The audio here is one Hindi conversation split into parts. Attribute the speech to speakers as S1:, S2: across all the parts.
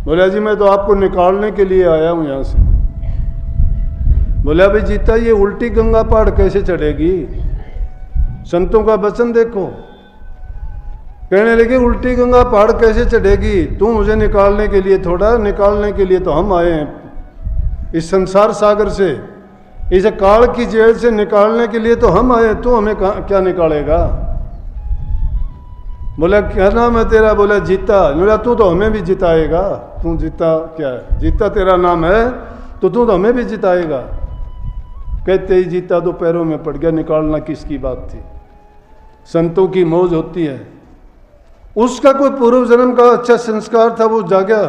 S1: बोला जी मैं तो आपको निकालने के लिए आया हूं यहां से। बोला भाई जीता ये उल्टी गंगा पहाड़ कैसे चढ़ेगी? संतों का वचन देखो। कहने लगे उल्टी गंगा पहाड़ कैसे चढ़ेगी? तू मुझे निकालने के लिए थोड़ा, निकालने के लिए तो हम आए हैं इस संसार सागर से, इस काल की जेल से निकालने के लिए तो हम आए, तू हमें क्या निकालेगा? बोला क्या नाम है तेरा? बोला जीता। बोला तू तो हमें भी जिताएगा। तू जीता क्या है? जीता तेरा नाम है तो तू तो हमें भी जिताएगा। कहते ही जीता तो पैरों में पड़ गया, निकालना किसकी बात थी? संतों की मौज होती है। उसका कोई पूर्व जन्म का अच्छा संस्कार था, वो जागा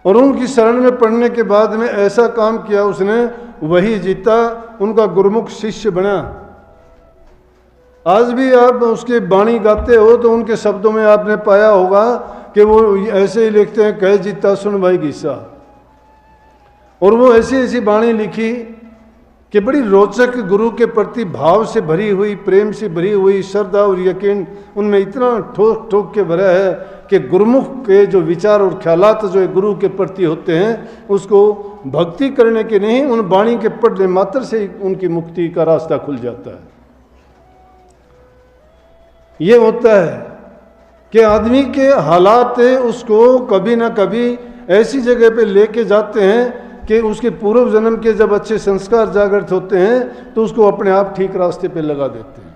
S1: और उनकी शरण में पड़ने के बाद में ऐसा काम किया उसने, वही जीता उनका गुरुमुख शिष्य बना। आज भी आप उसके बाणी गाते हो तो उनके शब्दों में आपने पाया होगा कि वो ऐसे ही लिखते हैं, कह जीता सुन भाई गीसा। और वो ऐसी ऐसी बाणी लिखी कि बड़ी रोचक, गुरु के प्रति भाव से भरी हुई, प्रेम से भरी हुई, श्रद्धा और यकीन उनमें इतना ठोक ठोक के भरा है कि गुरुमुख के जो विचार और ख्यालात जो गुरु के प्रति होते हैं उसको भक्ति करने के नहीं, उन बाणी के पढ़ने मात्र से उनकी मुक्ति का रास्ता खुल जाता है। ये होता है कि आदमी के हालात उसको कभी ना कभी ऐसी जगह पे लेके जाते हैं कि उसके पूर्व जन्म के जब अच्छे संस्कार जागृत होते हैं तो उसको अपने आप ठीक रास्ते पे लगा देते हैं।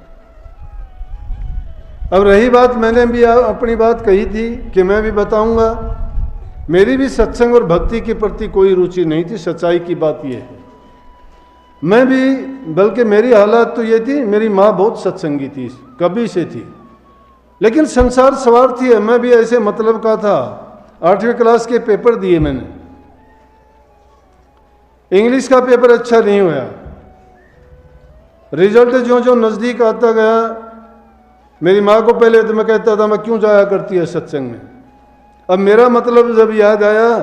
S1: अब रही बात, मैंने भी अपनी बात कही थी कि मैं भी बताऊंगा, मेरी भी सत्संग और भक्ति के प्रति कोई रुचि नहीं थी। सच्चाई की बात यह है, मैं भी, बल्कि मेरी हालत तो ये थी, मेरी माँ बहुत सत्संगी थी, कभी से थी, लेकिन संसार स्वार्थी है। मैं भी ऐसे मतलब का था। 8वीं क्लास के पेपर दिए मैंने, इंग्लिश का पेपर अच्छा नहीं हुआ। रिजल्ट जो जो नज़दीक आता गया, मेरी माँ को पहले तो मैं कहता था मैं क्यों जाया करती है सत्संग में। अब मेरा मतलब जब याद आया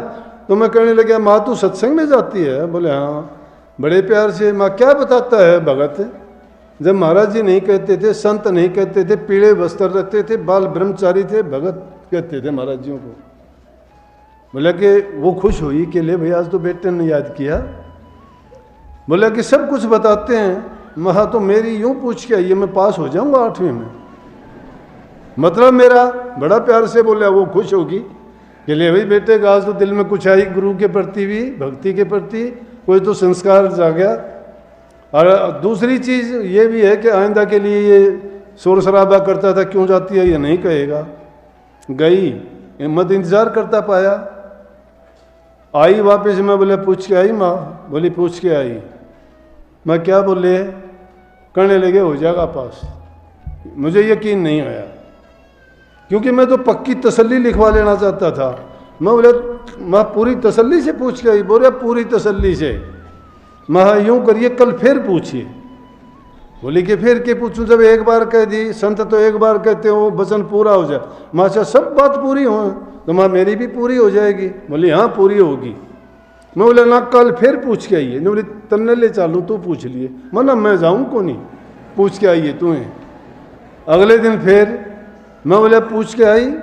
S1: तो मैं कहने लगा माँ तू सत्संग में जाती है? बोले हाँ। बड़े प्यार से, माँ क्या बताता है भगत? जब महाराज जी नहीं कहते थे, संत नहीं कहते थे, पीले वस्त्र रखते थे, बाल ब्रह्मचारी थे, भगत कहते थे महाराज जियों को। बोला कि वो खुश हुई कि ले भाई आज तो बेटे ने याद किया। बोला कि सब कुछ बताते हैं। महा तो मेरी यूं पूछ के आइए, मैं पास हो जाऊंगा 8वीं में। मतलब मेरा बड़ा प्यार से बोला, वो खुश होगी कि ले भाई बेटे का आज तो दिल में कुछ आई, गुरु के प्रति भी, भक्ति के प्रति कोई तो संस्कार जागा। और दूसरी चीज़ ये भी है कि आइंदा के लिए ये शोर शराबा करता था, क्यों जाती है ये नहीं कहेगा। गई, हिम्मत इंतजार करता पाया, आई वापस। मैं बोले पूछ के आई माँ? बोली पूछ के आई। मैं क्या बोले? करने लगे हो जाएगा पास। मुझे यकीन नहीं आया क्योंकि मैं तो पक्की तसल्ली लिखवा लेना चाहता था। मैं बोले माँ पूरी तसल्ली से पूछ के आई? बोले पूरी तसल्ली से। मैं यूँ करिए कल फिर पूछिए। बोली कि फिर के पूछूं? जब एक बार कह दी, संत तो एक बार कहते हो वचन पूरा हो जाए। माँ अच्छा सब बात पूरी हो तो माँ मेरी भी पूरी हो जाएगी? बोली हाँ पूरी होगी। मैं बोला ना कल फिर पूछ के आइए। बोली तन्ने ले चालू तू पूछ लिए। मना मैं जाऊँ को नहीं, पूछ के आइए तुम्हें। अगले दिन फिर मैं बोला पूछ के आई।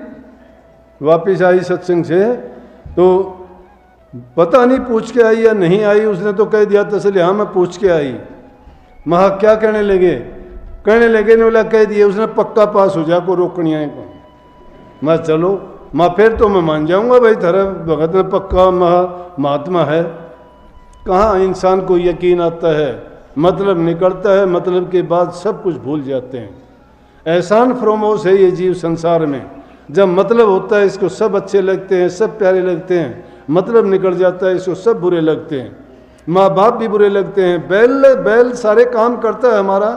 S1: वापिस आई सत्संग से तो पता नहीं पूछ के आई या नहीं आई, उसने तो कह दिया तसली हाँ मैं पूछ के आई। महा क्या कहने लगे? कहने लगे ने बोला कह दिए उसने पक्का पास हो जा को रोकनी आए को। मैं चलो माँ फिर तो मैं मान जाऊंगा भाई तेरा भगत में पक्का महात्मा है। कहाँ इंसान को यकीन आता है, मतलब निकलता है, मतलब के बाद सब कुछ भूल जाते हैं। एहसान फरोमोश है ये जीव संसार में। जब मतलब होता है इसको सब अच्छे लगते हैं, सब प्यारे लगते हैं, मतलब निकल जाता है इसको सब बुरे लगते हैं। माँ बाप भी बुरे लगते हैं। बैल सारे काम करता है हमारा।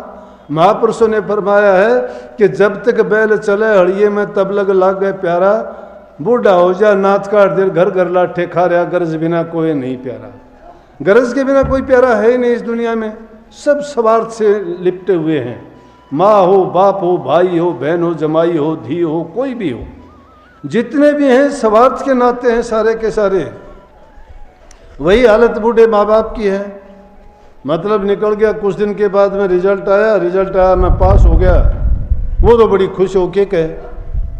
S1: महापुरुषों ने फरमाया है कि जब तक बैल चले हड़िए में तब लग लाग गए प्यारा, बूढ़ा हो जा नाथ काट दे घर घर लाठे खा रहा, गरज बिना कोई नहीं प्यारा। गरज के बिना कोई प्यारा है ही नहीं इस दुनिया में। सब स्वार्थ से लिपटे हुए हैं। माँ हो, बाप हो, भाई हो, बहन हो, जमाई हो, धी हो, कोई भी हो, जितने भी हैं स्वार्थ के नाते हैं सारे के सारे। वही हालत बूढ़े माँ बाप की है। मतलब निकल गया, कुछ दिन के बाद में रिजल्ट आया मैं पास हो गया। वो तो बड़ी खुश होके कहे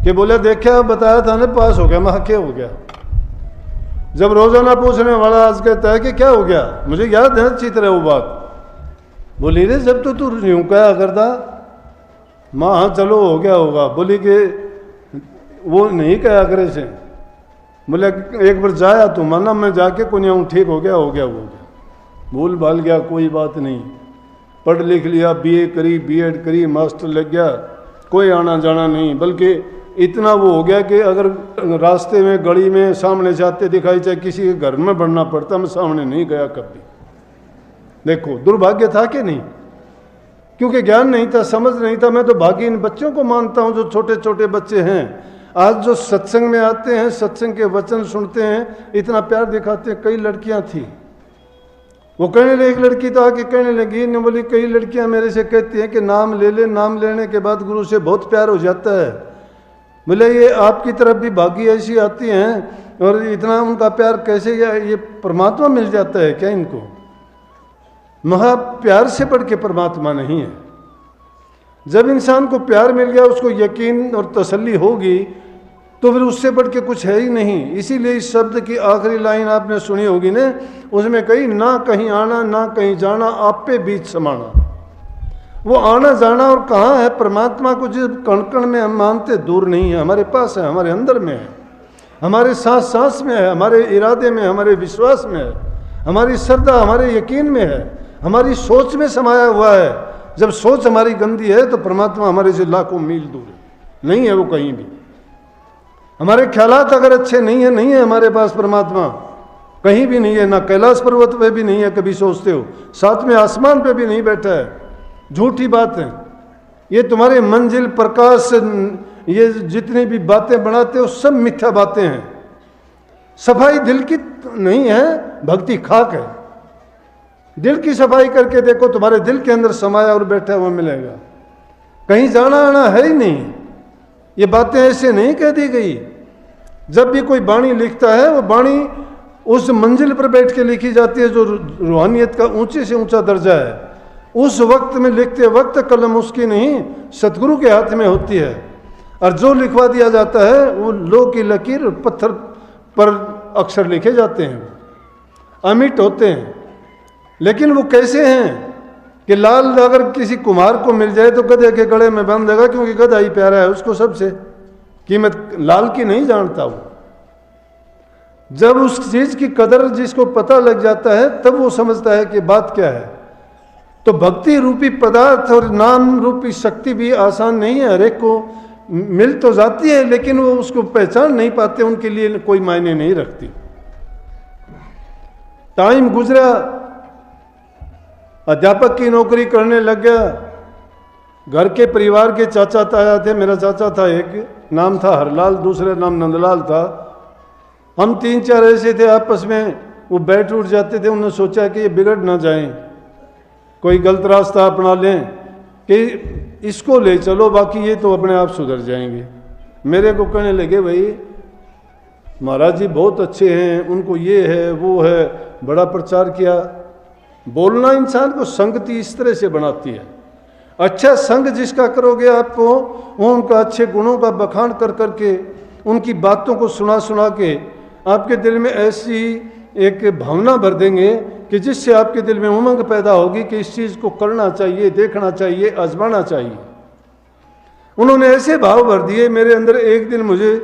S1: कि बोले देखा बताया था ना पास हो गया, मैं क्या हो गया। जब रोजाना पूछने वाला आज कहता है कि क्या हो गया, मुझे याद है अच्छी तरह वो बात। बोली रे जब तो तू यूं कहा करता, माँ हाँ चलो हो गया होगा। बोली कि वो नहीं कहा करे से। बोले एक बार जाया तू माना, मैं जाके को नहीं ठीक हो गया, हो गया, हो गया, भूल भाल गया, कोई बात नहीं। पढ़ लिख लिया, बीए करी, बीएड करी, मास्टर लग गया, कोई आना जाना नहीं। बल्कि इतना वो हो गया कि अगर रास्ते में गली में सामने जाते दिखाई, चाहे किसी के घर में बढ़ना पड़ता, मैं सामने नहीं गया कभी। देखो दुर्भाग्य था कि नहीं, क्योंकि ज्ञान नहीं था, समझ नहीं था। मैं तो भागी इन बच्चों को मानता हूँ जो छोटे छोटे बच्चे हैं आज जो सत्संग में आते हैं, सत्संग के वचन सुनते हैं, इतना प्यार दिखाते हैं। कई लड़कियां थी, वो कहने लगी, एक लड़की तो आके कहने लगी, ने बोली कई लड़कियां मेरे से कहती हैं कि नाम ले ले, नाम लेने के बाद गुरु से बहुत प्यार हो जाता है। बोले ये आपकी तरफ भी भागी ऐसी आती हैं और इतना उनका प्यार कैसे, ये परमात्मा मिल जाता है क्या इनको? महा प्यार से बढ़ के परमात्मा नहीं है। जब इंसान को प्यार मिल गया, उसको यकीन और तसल्ली होगी, तो फिर उससे बढ़ के कुछ है ही नहीं। इसीलिए इस शब्द की आखिरी लाइन आपने सुनी होगी ना, उसमें कहीं ना कहीं आना ना कहीं जाना, आप पे बीच समाना। वो आना जाना और कहाँ है? परमात्मा को जिस कण कण में हम मानते दूर नहीं है, हमारे पास है, हमारे अंदर में है, हमारे सांस सांस में है, हमारे इरादे में, हमारे विश्वास में है, हमारी श्रद्धा हमारे यकीन में है, हमारी सोच में समाया हुआ है। जब सोच हमारी गंदी है तो परमात्मा हमारे से लाखों मील दूर है, नहीं है वो कहीं भी। हमारे ख्यालात अगर अच्छे नहीं है, नहीं है हमारे पास परमात्मा, कहीं भी नहीं है, ना कैलाश पर्वत पे भी नहीं है, कभी सोचते हो, साथ में आसमान पे भी नहीं बैठा है। झूठी बात है ये, तुम्हारे मंजिल प्रकाश, ये जितनी भी बातें बनाते हो सब मिथ्या बातें हैं। सफाई दिल की नहीं है, भक्ति खाक है। दिल की सफाई करके देखो, तुम्हारे दिल के अंदर समाया और बैठा हुआ मिलेगा, कहीं जाना आना है ही नहीं। ये बातें ऐसे नहीं कह दी गई। जब भी कोई बाणी लिखता है, वो बाणी उस मंजिल पर बैठ के लिखी जाती है जो रूहानियत का ऊंचे से ऊंचा दर्जा है। उस वक्त में लिखते वक्त कलम उसकी नहीं, सतगुरु के हाथ में होती है। और जो लिखवा दिया जाता है वो लोह की लकीर और पत्थर पर अक्षर लिखे जाते हैं, अमिट होते हैं। लेकिन वो कैसे हैं कि लाल अगर किसी कुम्हार को मिल जाए तो गधे के गले में बंध देगा, क्योंकि गधा ही प्यारा है उसको सबसे, कीमत लाल की नहीं जानता वो। जब उस चीज की कदर जिसको पता लग जाता है तब वो समझता है कि बात क्या है। तो भक्ति रूपी पदार्थ और नाम रूपी शक्ति भी आसान नहीं है, हर एक को मिल तो जाती है, लेकिन वो उसको पहचान नहीं पाते, उनके लिए कोई मायने नहीं रखती। टाइम गुजरा, अध्यापक की नौकरी करने लग गया। घर के परिवार के चाचा ताया थे, मेरा चाचा था एक, नाम था हरलाल, दूसरा नाम नंदलाल था। हम 3-4 ऐसे थे आपस में, वो बैठ उठ जाते थे। उन्होंने सोचा कि ये बिगड़ ना जाएं, कोई गलत रास्ता अपना लें, कि इसको ले चलो, बाकी ये तो अपने आप सुधर जाएंगे। मेरे को कहने लगे, भाई महाराज जी बहुत अच्छे हैं, उनको ये है वो है, बड़ा प्रचार किया। बोलना इंसान को संगति इस तरह से बनाती है। अच्छा संग जिसका करोगे आपको, वो उनका अच्छे गुणों का बखान कर करके, उनकी बातों को सुना सुना के आपके दिल में ऐसी एक भावना भर देंगे कि जिससे आपके दिल में उमंग पैदा होगी कि इस चीज़ को करना चाहिए, देखना चाहिए, आजमाना चाहिए। उन्होंने ऐसे भाव भर दिए मेरे अंदर, एक दिन मुझे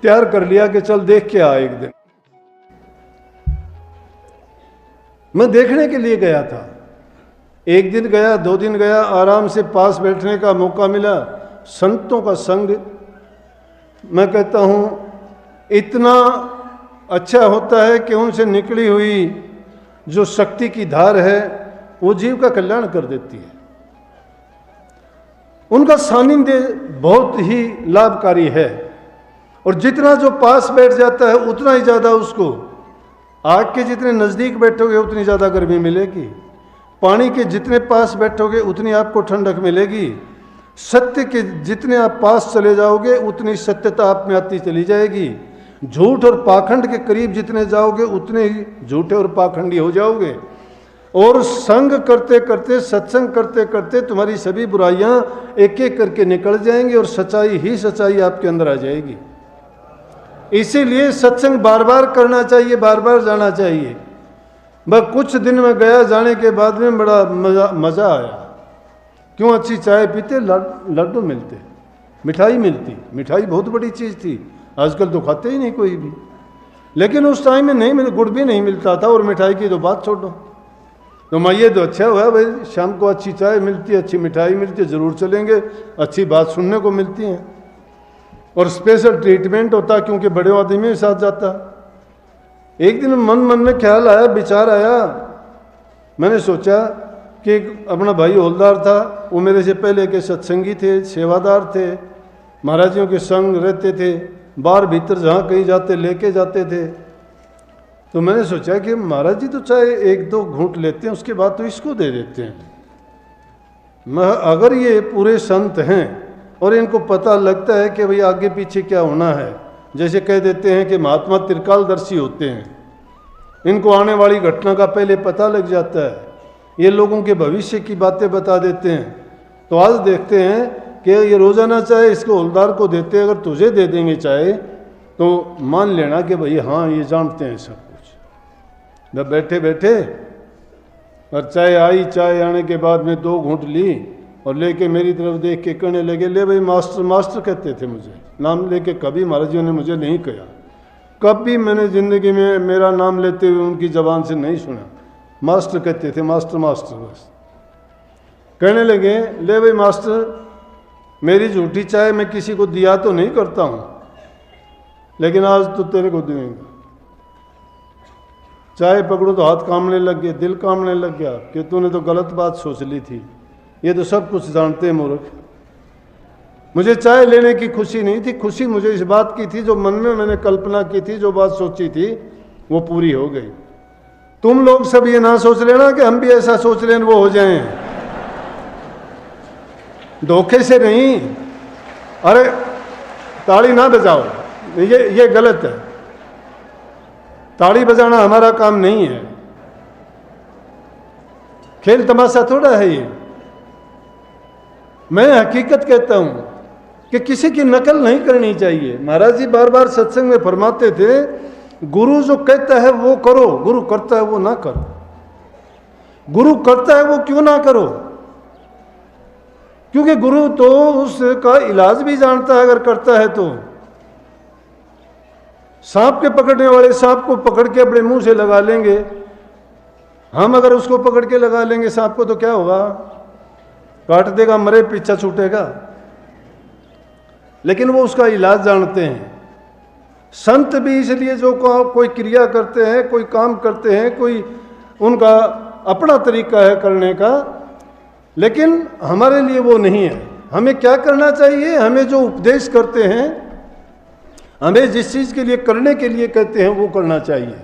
S1: तैयार कर लिया कि चल देख के आ। एक दिन मैं देखने के लिए गया था। एक दिन गया, 2 दिन गया, आराम से पास बैठने का मौका मिला। संतों का संग, मैं कहता हूँ इतना अच्छा होता है कि उनसे निकली हुई जो शक्ति की धार है वो जीव का कल्याण कर देती है। उनका सानिध्य बहुत ही लाभकारी है, और जितना जो पास बैठ जाता है उतना ही ज़्यादा उसको, आग के जितने नज़दीक बैठोगे उतनी ज़्यादा गर्मी मिलेगी, पानी के जितने पास बैठोगे उतनी आपको ठंडक मिलेगी, सत्य के जितने आप पास चले जाओगे उतनी सत्यता आप में आती चली जाएगी, झूठ और पाखंड के करीब जितने जाओगे उतने ही झूठे और पाखंडी हो जाओगे। और संग करते करते, सत्संग करते करते तुम्हारी सभी बुराइयां एक एक करके निकल जाएंगी और सच्चाई ही सच्चाई आपके अंदर आ जाएगी। इसीलिए सत्संग बार बार करना चाहिए, बार बार जाना चाहिए। बस कुछ दिन में गया, जाने के बाद में बड़ा मज़ा आया। क्यों? अच्छी चाय पीते, लड्डू मिलते, मिठाई मिलती। मिठाई बहुत बड़ी चीज़ थी, आजकल तो खाते ही नहीं कोई भी। लेकिन उस टाइम में नहीं मिल, गुड़ भी नहीं मिलता था, और मिठाई की तो बात छोड़ो। तो मैं ये तो अच्छा हुआ भाई, शाम को अच्छी चाय मिलती है, अच्छी मिठाई मिलती है, ज़रूर चलेंगे, अच्छी बात सुनने को मिलती है। और स्पेशल ट्रीटमेंट होता, क्योंकि बड़े आदमी के साथ जाता। एक दिन मन में ख्याल आया, विचार आया, मैंने सोचा कि अपना भाई हौलदार था, वो मेरे से पहले के सत्संगी थे, सेवादार थे, महाराज जियों के संग रहते थे, बाहर भीतर जहाँ कहीं जाते लेके जाते थे। तो मैंने सोचा कि महाराज जी तो चाहे एक दो घूंट लेते हैं, उसके बाद तो इसको दे देते हैं। अगर ये पूरे संत हैं और इनको पता लगता है कि भाई आगे पीछे क्या होना है, जैसे कह देते हैं कि महात्मा त्रिकालदर्शी होते हैं, इनको आने वाली घटना का पहले पता लग जाता है, ये लोगों के भविष्य की बातें बता देते हैं। तो आज देखते हैं कि ये रोज़ाना चाहे इसको हौलदार को देते, अगर तुझे दे देंगे चाहे तो मान लेना कि भाई हाँ ये जानते हैं सब कुछ। जब बैठे बैठे और चाय आई, चाय आने के बाद में 2 घूंट ली और लेके मेरी तरफ देख के कहने लगे, ले भाई मास्टर। मास्टर कहते थे मुझे, नाम लेके कभी महाराज जी ने मुझे नहीं कहा, कभी मैंने ज़िंदगी में मेरा नाम लेते हुए उनकी ज़बान से नहीं सुना। मास्टर कहते थे, मास्टर मास्टर बस। कहने लगे, ले भाई मास्टर, मेरी झूठी चाय मैं किसी को दिया तो नहीं करता हूँ, लेकिन आज तो तेरे को दूंगा। चाय पकड़ो तो हाथ कामने लग गए, दिल कामने लग गया कि तूने तो गलत बात सोच ली थी। ये तो सब कुछ जानते हैं मूर्ख। मुझे चाय लेने की खुशी नहीं थी, खुशी मुझे इस बात की थी, जो मन में मैंने कल्पना की थी, जो बात सोची थी वो पूरी हो गई। तुम लोग सब ये ना सोच लेना कि हम भी ऐसा सोच लें वो हो जाएं, धोखे से नहीं। अरे ताली ना बजाओ, ये गलत है। ताली बजाना हमारा काम नहीं है, खेल तमाशा थोड़ा है ये। मैं हकीकत कहता हूं कि किसी की नकल नहीं करनी चाहिए। महाराज जी बार बार सत्संग में फरमाते थे, गुरु जो कहता है वो करो, गुरु करता है वो ना करो। गुरु करता है वो क्यों ना करो? क्योंकि गुरु तो उसका इलाज भी जानता है अगर करता है तो। सांप के पकड़ने वाले सांप को पकड़ के अपने मुंह से लगा लेंगे, हम अगर उसको पकड़ के लगा लेंगे सांप को तो क्या होगा? काट देगा, मरे, पीछा छूटेगा। लेकिन वो उसका इलाज जानते हैं। संत भी इसलिए जो कोई क्रिया करते हैं, कोई काम करते हैं, कोई उनका अपना तरीका है करने का, लेकिन हमारे लिए वो नहीं है। हमें क्या करना चाहिए? हमें जो उपदेश करते हैं, हमें जिस चीज़ के लिए करने के लिए कहते हैं वो करना चाहिए।